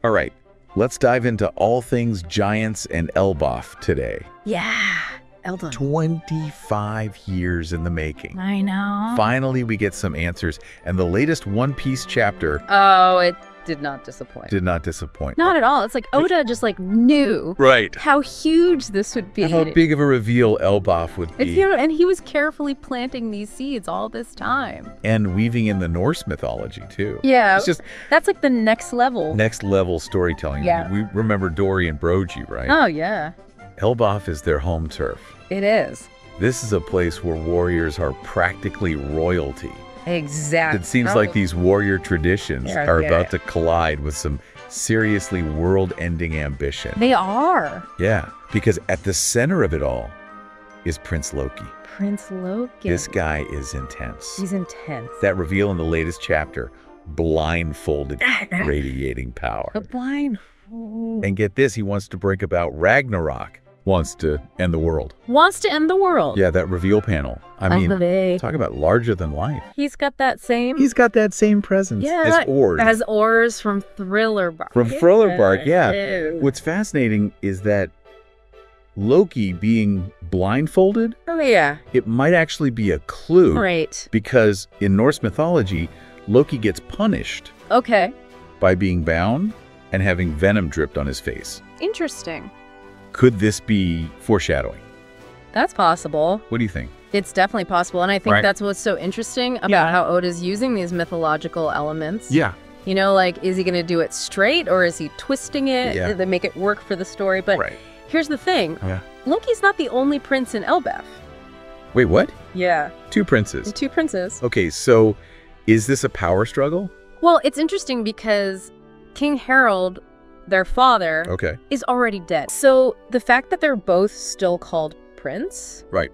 All right, let's dive into all things giants and Elbaf today. Yeah, Eldon. 25 years in the making. I know. Finally, we get some answers, and the latest One Piece chapter Oh, it did not disappoint. did not disappoint. Not at all. It's like Oda just like knew Right. how huge this would be. How big of a reveal Elbaf would be. And he was carefully planting these seeds all this time. And weaving in the Norse mythology, too. Yeah, It's just that's like the next level. next level storytelling. Yeah. We remember Dory and Brogy, right? Oh, yeah, Elbaf is their home turf. it is. This is a place where warriors are practically royalty. Exactly. It seems like these warrior traditions Yeah, are yeah. about to collide with some seriously world-ending ambition. They are. Yeah, because at the center of it all is Prince Loki. Prince Loki. This guy is intense. He's intense. That reveal in the latest chapter, blindfolded, radiating power. The blind. And get this, he wants to bring about Ragnarok. Wants to end the world. Wants to end the world. Yeah, that reveal panel. I mean, talk about larger than life. He's got that same. He's got that same presence as Ord. As Oars from Thriller Bark. From Thriller Bark, yeah. Ew. What's fascinating is that Loki being blindfolded, Oh, yeah. it might actually be a clue. Right. Because in Norse mythology, Loki gets punished Okay. by being bound and having venom dripped on his face. Interesting. Could this be foreshadowing? That's possible. What do you think? It's definitely possible. And I think Right. that's what's so interesting about how Oda's using these mythological elements. Yeah. You know, like, is he going to do it straight or is he twisting it Yeah. to make it work for the story? But Right. here's the thing. Yeah. Loki's not the only prince in Elbaf. Wait, what? Yeah. Two princes. Two princes. Okay, so is this a power struggle? Well, it's interesting because King Harold, their father, Okay. is already dead. So the fact that they're both still called prince, Right.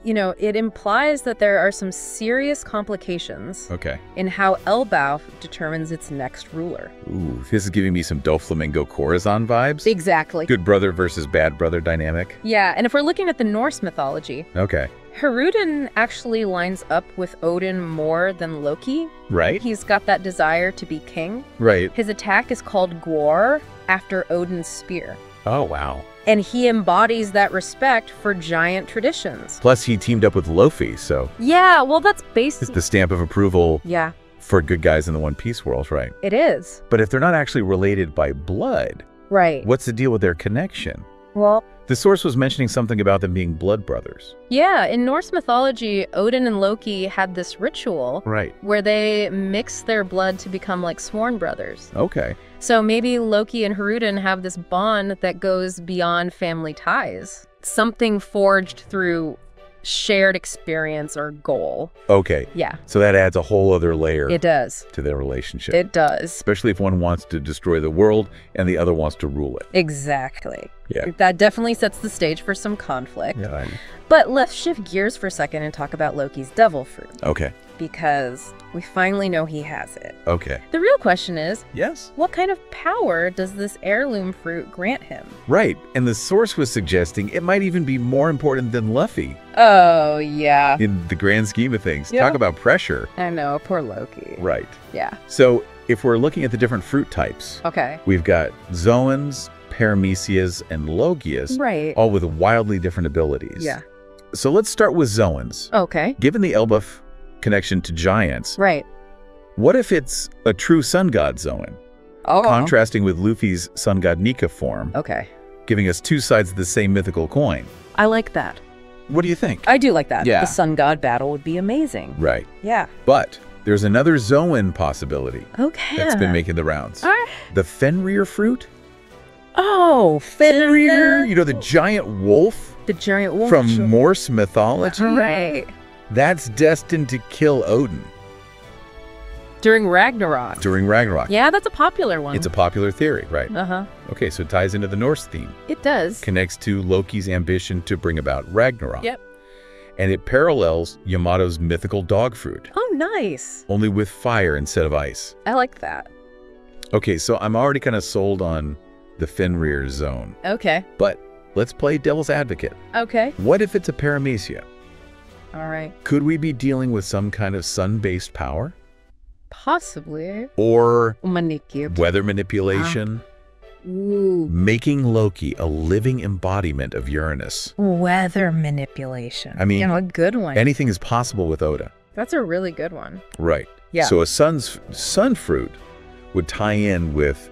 you know, it implies that there are some serious complications Okay. in how Elbaf determines its next ruler. Ooh, this is giving me some Doflamingo Corazon vibes. Exactly. Good brother versus bad brother dynamic. Yeah, and if we're looking at the Norse mythology, Okay. Haruden actually lines up with Odin more than Loki. Right? He's got that desire to be king. Right. His attack is called Gwar, after Odin's spear. Oh, wow. And he embodies that respect for giant traditions. Plus, he teamed up with Luffy, so Yeah, well, that's it's based. the stamp of approval Yeah, for good guys in the One Piece world, right? it is. But if they're not actually related by blood, Right. what's the deal with their connection? Well, The source was mentioning something about them being blood brothers. yeah, in Norse mythology, Odin and Loki had this ritual Right. where they mix their blood to become like sworn brothers. Okay. So maybe Loki and Haruden have this bond that goes beyond family ties. Something forged through shared experience or goal. Okay. Yeah, So that adds a whole other layer it does. to their relationship. It does. Especially if one wants to destroy the world and the other wants to rule it. Exactly. Yeah. That definitely sets the stage for some conflict. Yeah. But let's shift gears for a second and talk about Loki's devil fruit, Okay. because we finally know he has it. Okay. The real question is, Yes. what kind of power does this heirloom fruit grant him? Right. And the source was suggesting it might even be more important than Luffy Oh, yeah. in the grand scheme of things. Yeah. Talk about pressure. I know, poor Loki. Right. Yeah. So if we're looking at the different fruit types, Okay. we've got Zoans, Paramecias, and Logias, Right. all with wildly different abilities. Yeah. So let's start with Zoans. Okay. Given the Elbaf connection to giants, Right. what if it's a true sun god Zoan, Oh. contrasting with Luffy's sun god Nika form, Okay. giving us two sides of the same mythical coin? I like that. What do you think? I do like that. Yeah. The sun god battle would be amazing. Right. Yeah. But there's another Zoan possibility Okay. that's been making the rounds. Ah. The Fenrir fruit? Oh, Fenrir. You know, the giant wolf The giant wolf. from Morse mythology? Right. That's destined to kill Odin During Ragnarok. during Ragnarok. Yeah, that's a popular one. It's a popular theory, right? Uh-huh. Okay, so it ties into the Norse theme. It does. Connects to Loki's ambition to bring about Ragnarok. Yep. And it parallels Yamato's mythical dog fruit, Oh, nice. only with fire instead of ice. I like that. Okay, so I'm already kind of sold on the Fenrir zone. Okay. But let's play devil's advocate. Okay. What if it's a paramecia? All right. Could we be dealing with some kind of sun-based power? Possibly. Or Manipulate. weather manipulation. Ooh. Making Loki a living embodiment of Uranus. Weather manipulation. I mean, a good one. Anything is possible with Oda. That's a really good one. Right. Yeah. So a sun fruit would tie in with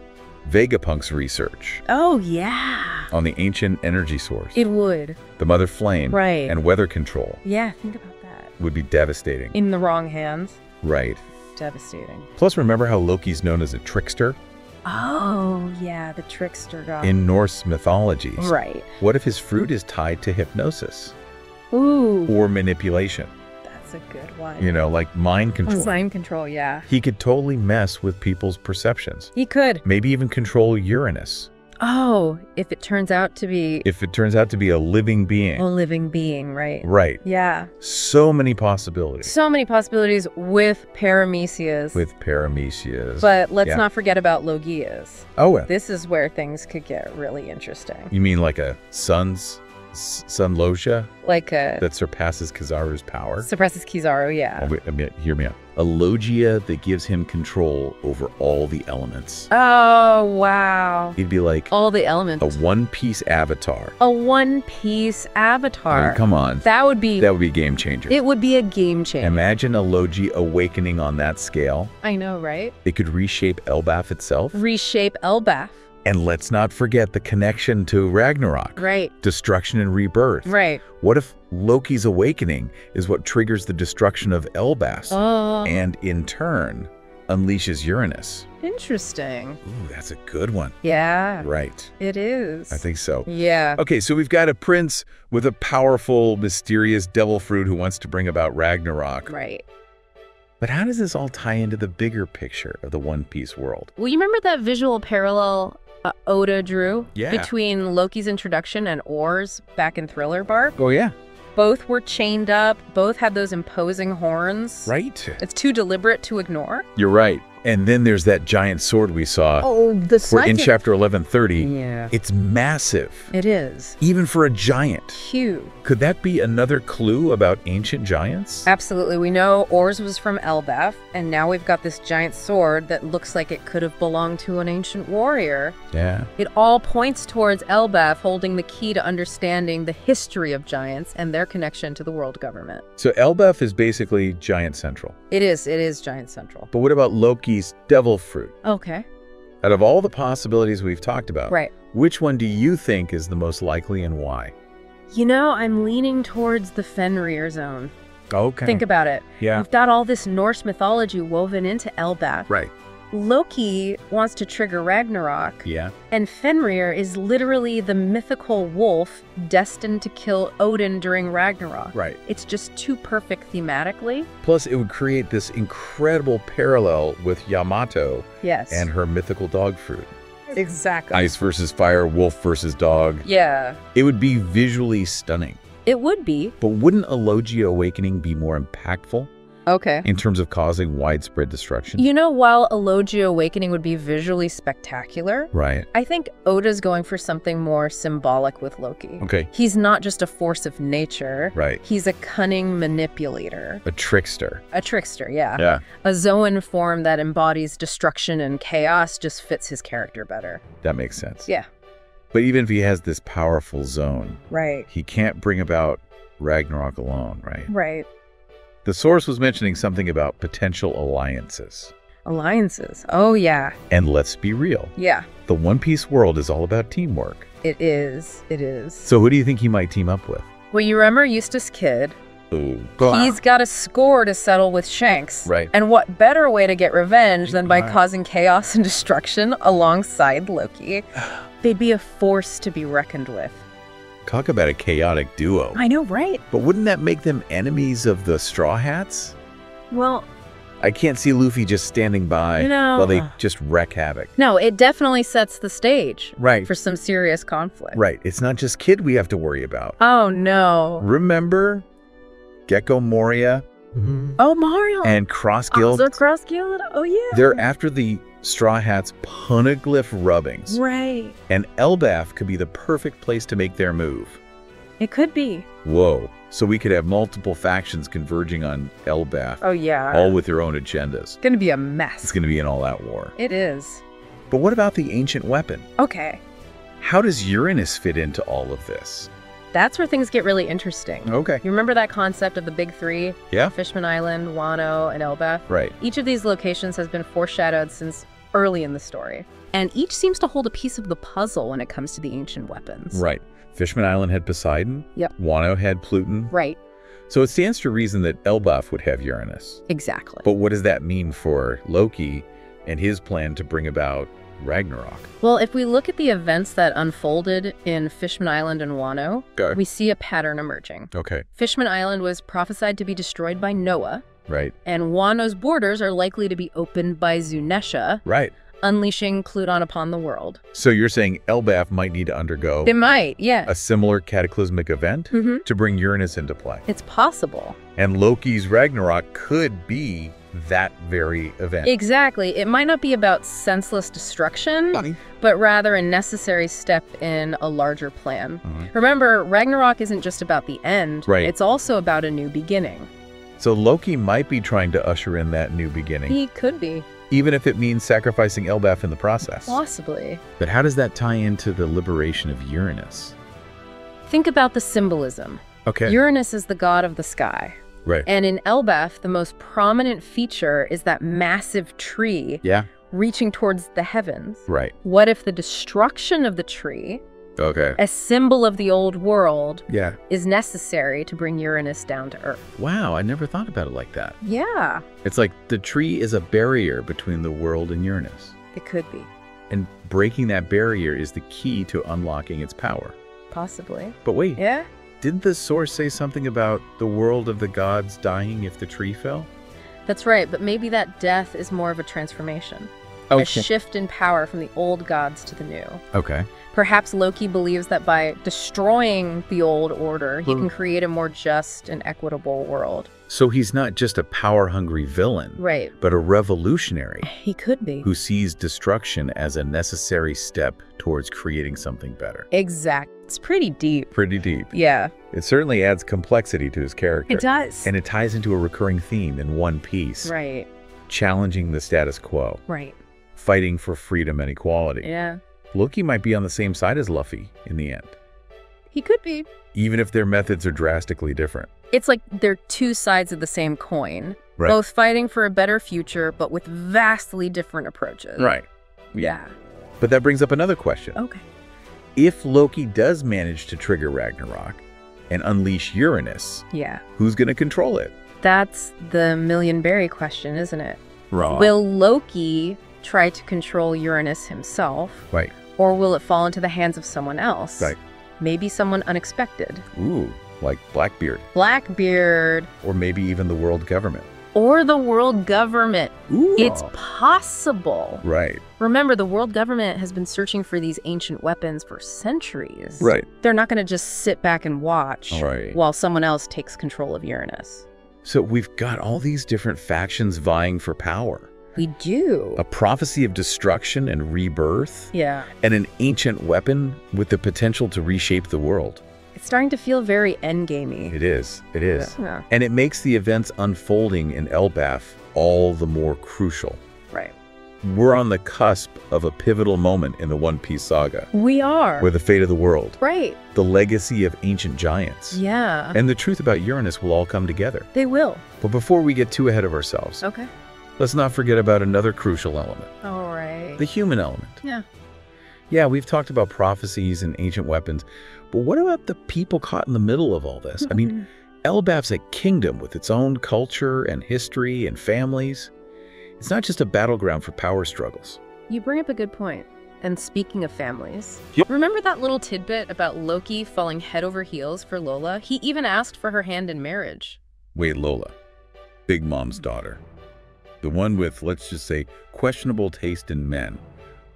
Vegapunk's research Oh, yeah. on the ancient energy source. It would. The mother flame Right. and weather control Yeah, think about that. would be devastating. In the wrong hands. Right. Devastating. Plus, remember how Loki's known as a trickster Oh, yeah, the trickster god. in Norse mythologies? Right. What if his fruit is tied to hypnosis Ooh, or manipulation? that's a good one. You know, like mind control. Mind control, yeah. He could totally mess with people's perceptions. He could. Maybe even control Uranus. Oh, if it turns out to be If it turns out to be a living being. a living being, right? Right. Yeah. So many possibilities So many possibilities with Paramecius. with Paramecius. But let's Yeah. not forget about Logias. Oh, well. This is where things could get really interesting. You mean like a sun logia Like that surpasses Kizaru's power? suppresses Kizaru, yeah. Oh, wait, hear me out. A logia that gives him control over all the elements. Oh, wow. He'd be like All the elements. a one-piece avatar. A one-piece avatar. I mean, come on. That would be That would be a game changer. it would be a game changer. Imagine a Logi awakening on that scale. I know, right? It could reshape Elbaf itself. Reshape Elbaf. And let's not forget the connection to Ragnarok. Right. Destruction and rebirth. Right. What if Loki's awakening is what triggers the destruction of Elbaf Oh. and in turn unleashes Uranus? Interesting. Ooh, that's a good one. Yeah. Right. It is. I think so. Yeah. Okay, so we've got a prince with a powerful, mysterious devil fruit who wants to bring about Ragnarok. Right. But how does this all tie into the bigger picture of the One Piece world? Well, you remember that visual parallel Oda drew Yeah. between Loki's introduction and Or's back in Thriller Bark? Oh, yeah. Both were chained up. Both had those imposing horns. Right. It's too deliberate to ignore. You're right. And then there's that giant sword we saw. Oh, the We're in chapter 1130. Yeah. It's massive. It is. Even for a giant. Huge. Could that be another clue about ancient giants? Absolutely. We know Or's was from Elbaf, and now we've got this giant sword that looks like it could have belonged to an ancient warrior. Yeah. It all points towards Elbaf holding the key to understanding the history of giants and their connection to the world government. So Elbaf is basically Giant Central. It is Giant Central. But what about Loki's devil fruit? Okay. Out of all the possibilities we've talked about, Right. which one do you think is the most likely and why? You know, I'm leaning towards the Fenrir zone. Okay. Think about it. Yeah. We've got all this Norse mythology woven into Elbaf. Right. Loki wants to trigger Ragnarok. Yeah. And Fenrir is literally the mythical wolf destined to kill Odin during Ragnarok. Right. It's just too perfect thematically. Plus, it would create this incredible parallel with Yamato Yes. and her mythical dog fruit. Exactly. Ice versus fire, wolf versus dog. Yeah. It would be visually stunning. It would be. But wouldn't a Logia awakening be more impactful Okay. in terms of causing widespread destruction? You know, while a Logia awakening would be visually spectacular, Right. I think Oda's going for something more symbolic with Loki. Okay. He's not just a force of nature. Right. He's a cunning manipulator. A trickster. A trickster, yeah. Yeah. A Zoan form that embodies destruction and chaos just fits his character better. That makes sense. Yeah. But even if he has this powerful zone, Right. he can't bring about Ragnarok alone, right? Right. The source was mentioning something about potential alliances. Alliances. Oh, yeah. And let's be real. Yeah. The One Piece world is all about teamwork. It is. It is. So who do you think he might team up with? Well, you remember Eustace Kid? Ooh. He's got a score to settle with Shanks. Right. And what better way to get revenge than by Right. causing chaos and destruction alongside Loki? They'd be a force to be reckoned with. Talk about a chaotic duo. I know, right? But wouldn't that make them enemies of the Straw Hats? Well, I can't see Luffy just standing by No. while they just wreak havoc. no, it definitely sets the stage Right. for some serious conflict. Right. It's not just Kid we have to worry about. Oh, no. Remember Gecko Moria Oh, Mario. and Cross Guild? Also Cross Guild? Oh, yeah. They're after the Straw Hats' poneglyph rubbings. Right. And Elbaf could be the perfect place to make their move. It could be. Whoa. So we could have multiple factions converging on Elbaf, Oh, yeah. all with their own agendas. It's going to be a mess. It's going to be an all-out war. It is. But what about the ancient weapon? Okay. How does Uranus fit into all of this? That's where things get really interesting. Okay. You remember that concept of the big three? Yeah. Fishman Island, Wano, and Elbaf? Right. Each of these locations has been foreshadowed since early in the story. And each seems to hold a piece of the puzzle when it comes to the ancient weapons. Right. Fishman Island had Poseidon. Yep. Wano had Pluton. Right. So it stands to reason that Elbaf would have Uranus. Exactly. But what does that mean for Loki and his plan to bring about Ragnarok? Well, if we look at the events that unfolded in Fishman Island and Wano, Okay. we see a pattern emerging. Okay. Fishman Island was prophesied to be destroyed by Noah, Right. and Wano's borders are likely to be opened by Zunesha, Right. unleashing Pluton upon the world. So you're saying Elbaf might need to undergo They might, yeah. a similar cataclysmic event Mhm. to bring Uranus into play. It's possible. And Loki's Ragnarok could be that very event. Exactly. It might not be about senseless destruction, but rather a necessary step in a larger plan. Mhm. Remember, Ragnarok isn't just about the end. Right. It's also about a new beginning. So Loki might be trying to usher in that new beginning, He could be. even if it means sacrificing Elbaf in the process. Possibly. But how does that tie into the liberation of Uranus? Think about the symbolism. Okay. Uranus is the god of the sky. Right. And in Elbaf, the most prominent feature is that massive tree Yeah. reaching towards the heavens. Right. What if the destruction of the tree, Okay. a symbol of the old world, Yeah. is necessary to bring Uranus down to Earth? Wow, I never thought about it like that. Yeah, It's like the tree is a barrier between the world and Uranus. it could be. And breaking that barrier is the key to unlocking its power. Possibly. But wait, Yeah? didn't the source say something about the world of the gods dying if the tree fell? That's right, but maybe that death is more of a transformation. A shift in power from the old gods to the new. Okay. Perhaps Loki believes that by destroying the old order, he can create a more just and equitable world. So he's not just a power-hungry villain, Right. but a revolutionary He could be. who sees destruction as a necessary step towards creating something better. Exact. It's pretty deep. Pretty deep. Yeah. It certainly adds complexity to his character. It does. And it ties into a recurring theme in One Piece, Right. challenging the status quo, Right. fighting for freedom and equality. Yeah. Loki might be on the same side as Luffy in the end, He could be. even if their methods are drastically different. It's like they're two sides of the same coin, Right. both fighting for a better future, but with vastly different approaches. Right. Yeah. But that brings up another question. Okay. If Loki does manage to trigger Ragnarok and unleash Uranus, Yeah. who's going to control it? That's the million-berry question, isn't it? Wrong. Will Loki try to control Uranus himself, Right. or will it fall into the hands of someone else? Right. Maybe someone unexpected. Ooh, like Blackbeard. Blackbeard, Or maybe even the world government. or the world government. Ooh. It's possible. Right. Remember, the world government has been searching for these ancient weapons for centuries. Right. They're not going to just sit back and watch Right. while someone else takes control of Uranus. So we've got all these different factions vying for power. We do. A prophecy of destruction and rebirth, Yeah. and an ancient weapon with the potential to reshape the world. It's starting to feel very endgamey. It is. It is. Yeah. And it makes the events unfolding in Elbaf all the more crucial. Right. We're on the cusp of a pivotal moment in the One Piece saga, We are. where the fate of the world, Right. the legacy of ancient giants, Yeah. and the truth about Uranus will all come together. They will. But before we get too ahead of ourselves, Okay. let's not forget about another crucial element, All right. the human element. Yeah. Yeah, we've talked about prophecies and ancient weapons, but what about the people caught in the middle of all this? I mean, Elbaf's a kingdom with its own culture and history and families. It's not just a battleground for power struggles. You bring up a good point. And speaking of families, Yep. remember that little tidbit about Loki falling head over heels for Lola? He even asked for her hand in marriage. Wait, Lola, Big Mom's daughter. The one with, let's just say, questionable taste in men.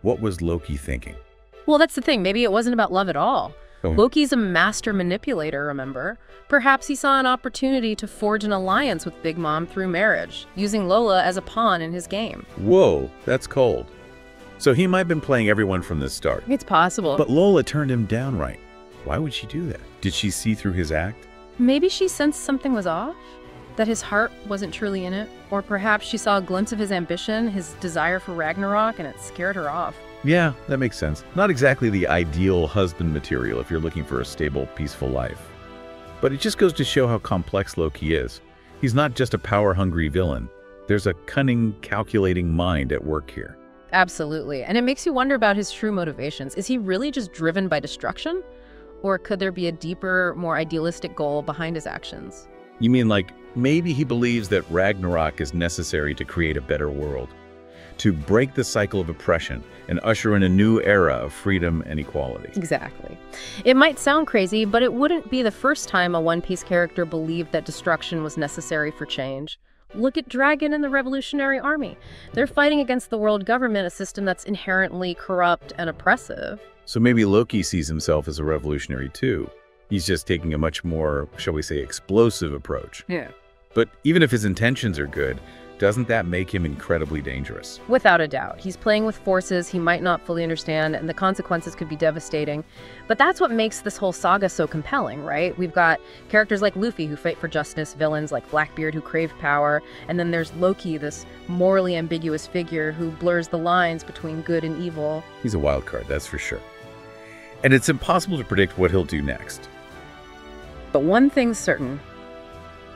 What was Loki thinking? Well, that's the thing. Maybe it wasn't about love at all. Oh. Loki's a master manipulator, remember? Perhaps he saw an opportunity to forge an alliance with Big Mom through marriage, using Lola as a pawn in his game. Whoa, that's cold. So he might have been playing everyone from the start. It's possible. But Lola turned him down right. Why would she do that? Did she see through his act? Maybe she sensed something was off, that his heart wasn't truly in it, or perhaps she saw a glimpse of his ambition, his desire for Ragnarok, and it scared her off. Yeah, that makes sense. Not exactly the ideal husband material if you're looking for a stable, peaceful life. But it just goes to show how complex Loki is. He's not just a power-hungry villain. There's a cunning, calculating mind at work here. Absolutely. And it makes you wonder about his true motivations. Is he really just driven by destruction? Or could there be a deeper, more idealistic goal behind his actions? You mean like maybe he believes that Ragnarok is necessary to create a better world, to break the cycle of oppression and usher in a new era of freedom and equality? Exactly. It might sound crazy, but it wouldn't be the first time a One Piece character believed that destruction was necessary for change. Look at Dragon and the Revolutionary Army. They're fighting against the world government, a system that's inherently corrupt and oppressive. So maybe Loki sees himself as a revolutionary too. He's just taking a much more, shall we say, explosive approach. Yeah. But even if his intentions are good, doesn't that make him incredibly dangerous? Without a doubt. He's playing with forces he might not fully understand, and the consequences could be devastating. But that's what makes this whole saga so compelling, right? We've got characters like Luffy who fight for justice, villains like Blackbeard who crave power, and then there's Loki, this morally ambiguous figure who blurs the lines between good and evil. He's a wild card, that's for sure. And it's impossible to predict what he'll do next. But one thing's certain.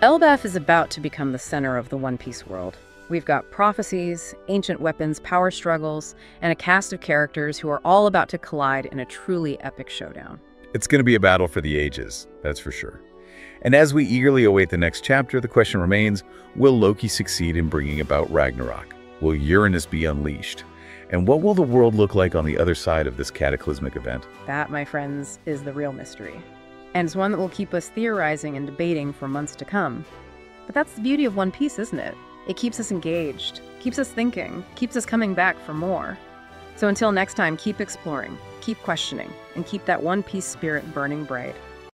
Elbaf is about to become the center of the One Piece world. We've got prophecies, ancient weapons, power struggles, and a cast of characters who are all about to collide in a truly epic showdown. It's going to be a battle for the ages, that's for sure. And as we eagerly await the next chapter, the question remains, will Loki succeed in bringing about Ragnarok? Will Uranus be unleashed? And what will the world look like on the other side of this cataclysmic event? That, my friends, is the real mystery. And it's one that will keep us theorizing and debating for months to come. But that's the beauty of One Piece, isn't it? It keeps us engaged, keeps us thinking, keeps us coming back for more. So until next time, keep exploring, keep questioning, and keep that One Piece spirit burning bright.